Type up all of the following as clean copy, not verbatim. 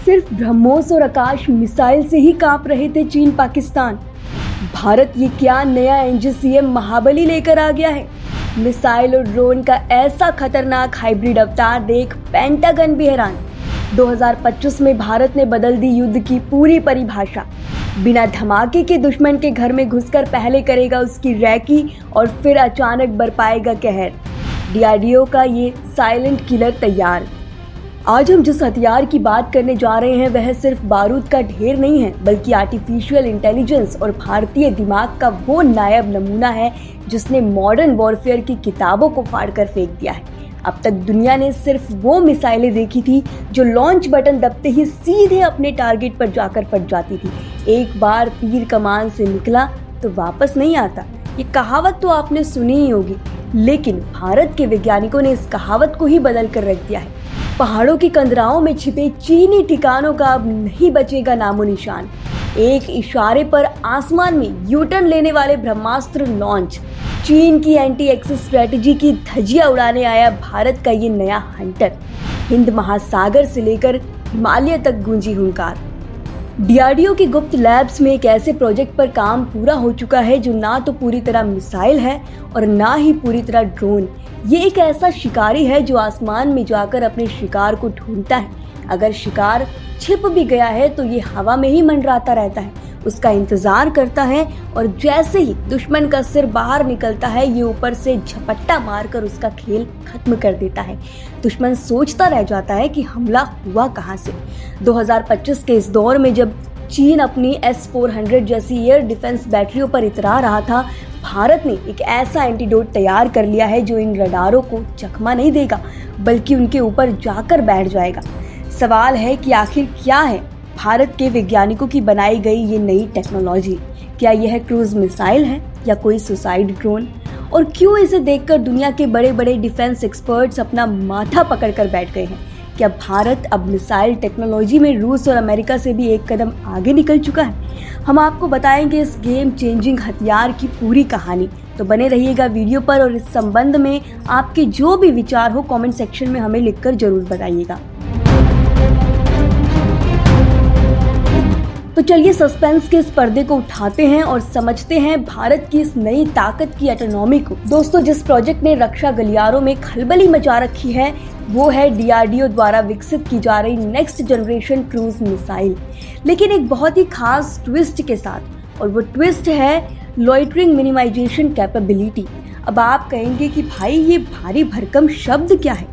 सिर्फ ब्रह्मोस और आकाश मिसाइल से ही कांप रहे थे चीन पाकिस्तान। भारत ये क्या नया एनजीसीएम महाबली लेकर आ गया है। मिसाइल और ड्रोन का ऐसा खतरनाक हाइब्रिड अवतार देख पेंटागन भी हैरान। 2025 में भारत ने बदल दी युद्ध की पूरी परिभाषा। बिना धमाके के दुश्मन के घर में घुसकर पहले करेगा उसकी रैकी और फिर अचानक बरपाएगा कहर। डीआरडीओ का ये साइलेंट किलर तैयार। आज हम जिस हथियार की बात करने जा रहे हैं वह सिर्फ बारूद का ढेर नहीं है, बल्कि आर्टिफिशियल इंटेलिजेंस और भारतीय दिमाग का वो नायाब नमूना है जिसने मॉडर्न वॉरफेयर की किताबों को फाड़कर फेंक दिया है। अब तक दुनिया ने सिर्फ वो मिसाइलें देखी थी जो लॉन्च बटन दबते ही सीधे अपने टारगेट पर जाकर फट जाती थी। एक बार तीर कमान से निकला तो वापस नहीं आता। ये कहावत तो आपने सुनी ही होगी, लेकिन भारत के वैज्ञानिकों ने इस कहावत को ही बदल कर रख दिया है। पहाड़ों की कंदराओं में छिपे चीनी ठिकानों का अब नहीं बचेगा नामो निशान। एक इशारे पर आसमान में यूटर्न लेने वाले ब्रह्मास्त्र लॉन्च। चीन की एंटी एक्सेस स्ट्रेटजी की धज्जियां उड़ाने आया भारत का ये नया हंटर। हिंद महासागर से लेकर हिमालय तक गूंजी हुंकार। डीआरडीओ की गुप्त लैब्स में एक ऐसे प्रोजेक्ट पर काम पूरा हो चुका है जो ना तो पूरी तरह मिसाइल है और ना ही पूरी तरह ड्रोन। ये एक ऐसा शिकारी है जो आसमान में जाकर अपने शिकार को ढूंढता है। अगर शिकार छिप भी गया है तो ये हवा में ही मंडराता रहता है, उसका इंतजार करता है और जैसे ही दुश्मन का सिर बाहर निकलता है ये ऊपर से झपट्टा मारकर उसका खेल खत्म कर देता है। दुश्मन सोचता रह जाता है कि हमला हुआ कहाँ से। 2025 के इस दौर में जब चीन अपनी S-400 जैसी एयर डिफेंस बैटरियों पर इतरा रहा था, भारत ने एक ऐसा एंटीडोट तैयार कर लिया है जो इन रडारों को चकमा नहीं देगा, बल्कि उनके ऊपर जाकर बैठ जाएगा। सवाल है कि आखिर क्या है भारत के वैज्ञानिकों की बनाई गई ये नई टेक्नोलॉजी। क्या यह क्रूज मिसाइल है या कोई सुसाइड ड्रोन? और क्यों इसे देखकर दुनिया के बड़े बड़े डिफेंस एक्सपर्ट्स अपना माथा पकड़कर बैठ गए हैं? क्या भारत अब मिसाइल टेक्नोलॉजी में रूस और अमेरिका से भी एक कदम आगे निकल चुका है? हम आपको बताएंगे इस गेम चेंजिंग हथियार की पूरी कहानी। तो बने रहिएगा वीडियो पर और इस संबंध में आपके जो भी विचार हो कमेंट सेक्शन में हमें लिखकर जरूर बताइएगा। तो चलिए सस्पेंस के इस पर्दे को उठाते हैं और समझते हैं भारत की इस नई ताकत की एटोनॉमी को। दोस्तों, जिस प्रोजेक्ट ने रक्षा गलियारों में खलबली मचा रखी है वो है डीआरडीओ द्वारा विकसित की जा रही नेक्स्ट जनरेशन क्रूज मिसाइल, लेकिन एक बहुत ही खास ट्विस्ट के साथ। और वो ट्विस्ट है लॉइटरिंग मिनिमाइजेशन कैपेबिलिटी। अब आप कहेंगे कि भाई ये भारी भरकम शब्द क्या है?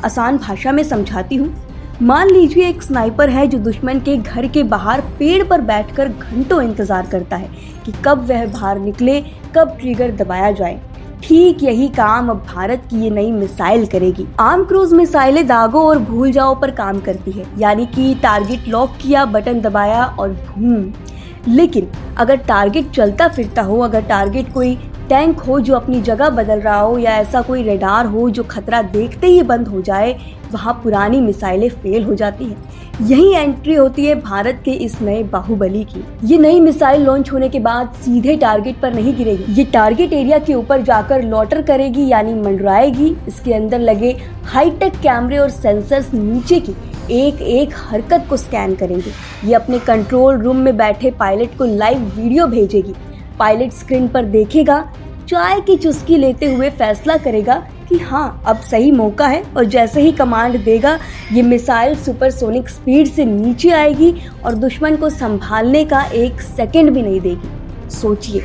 आसान भाषा में समझाती हूँ। मान लीजिए एक स्नाइपर है जो दुश्मन के घर के बाहर पेड़ पर बैठकर घंटों इंतजार करता है कि कब वह बाहर निकले, कब ट्रिगर दबाया जाए। ठीक यही काम अब भारत की ये नई मिसाइल करेगी। आम क्रूज मिसाइलें दागों और भूल जाओ पर काम करती है, यानी कि टारगेट लॉक किया, बटन दबाया और बूम। लेकिन अगर टारगेट चलता फिरता हो, अगर टारगेट कोई टैंक हो जो अपनी जगह बदल रहा हो, या ऐसा कोई रडार हो जो खतरा देखते ही बंद हो जाए, वहाँ पुरानी मिसाइलें फेल हो जाती हैं। यही एंट्री होती है भारत के इस नए बाहुबली की। ये नई मिसाइल लॉन्च होने के बाद सीधे टारगेट पर नहीं गिरेगी, ये टारगेट एरिया के ऊपर जाकर लॉटर करेगी, यानी मंडराएगी। इसके अंदर लगे हाईटेक कैमरे और सेंसर्स नीचे की एक एक हरकत को स्कैन करेंगे। ये अपने कंट्रोल रूम में बैठे पायलट को लाइव वीडियो भेजेगी। पायलट स्क्रीन पर देखेगा, चाय की चुस्की लेते हुए फैसला करेगा कि हाँ अब सही मौका है, और जैसे ही कमांड देगा ये मिसाइल सुपरसोनिक स्पीड से नीचे आएगी और दुश्मन को संभालने का एक सेकंड भी नहीं देगी। सोचिए,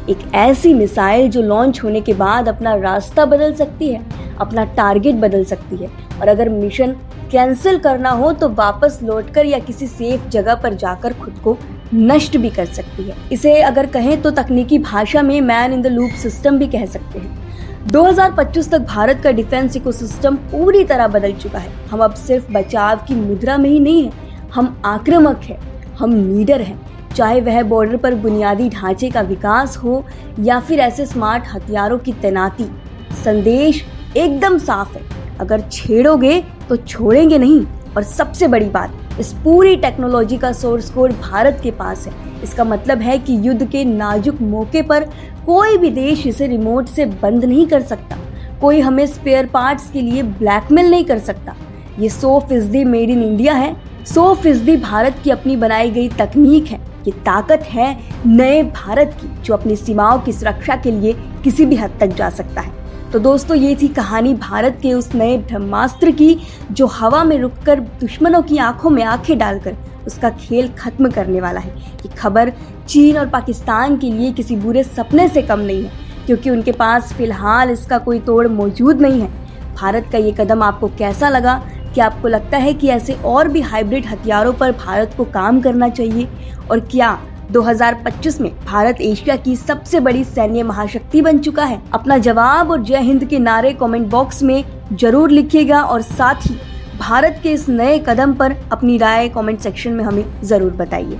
एक ऐसी मिसाइल जो लॉन्च होने के बाद अपना रास्ता बदल सकती है, अपना टारगेट बदल सकती है, और अगर मिशन कैंसिल करना हो तो वापस लौटकर या किसी सेफ जगह पर जाकर खुद को नष्ट भी कर सकती है। इसे अगर कहें तो तकनीकी भाषा में man in the loop system भी कह सकते हैं। 2025 तक भारत का डिफेंस इकोसिस्टम पूरी तरह बदल चुका है। हम अब सिर्फ बचाव की मुद्रा में ही नहीं है, हम आक्रामक हैं, हम लीडर हैं। चाहे वह बॉर्डर पर बुनियादी ढांचे का विकास हो या फिर ऐसे स्मार्ट हथियारों की तैनाती, संदेश एकदम साफ है। अगर छेड़ोगे तो छोड़ेंगे नहीं। और सबसे बड़ी बात, इस पूरी टेक्नोलॉजी का सोर्स कोड भारत के पास है। इसका मतलब है कि युद्ध के नाजुक मौके पर कोई भी देश इसे रिमोट से बंद नहीं कर सकता। कोई हमें स्पेयर पार्ट्स के लिए ब्लैकमेल नहीं कर सकता। ये 100% मेड इन इंडिया है, 100% भारत की अपनी बनाई गई तकनीक है। ये ताकत है नए भारत की, जो अपनी सीमाओं की सुरक्षा के लिए किसी भी हद तक जा सकता है। तो दोस्तों, ये थी कहानी भारत के उस नए ब्रह्मास्त्र की, जो हवा में रुककर दुश्मनों की आंखों में आंखें डालकर उसका खेल खत्म करने वाला है। ये खबर चीन और पाकिस्तान के लिए किसी बुरे सपने से कम नहीं है, क्योंकि उनके पास फिलहाल इसका कोई तोड़ मौजूद नहीं है। भारत का ये कदम आपको कैसा लगा? क्या आपको लगता है कि ऐसे और भी हाइब्रिड हथियारों पर भारत को काम करना चाहिए? और क्या 2025 में भारत एशिया की सबसे बड़ी सैन्य महाशक्ति बन चुका है? अपना जवाब और जय हिंद के नारे कमेंट बॉक्स में जरूर लिखिएगा और साथ ही भारत के इस नए कदम पर अपनी राय कमेंट सेक्शन में हमें जरूर बताइए।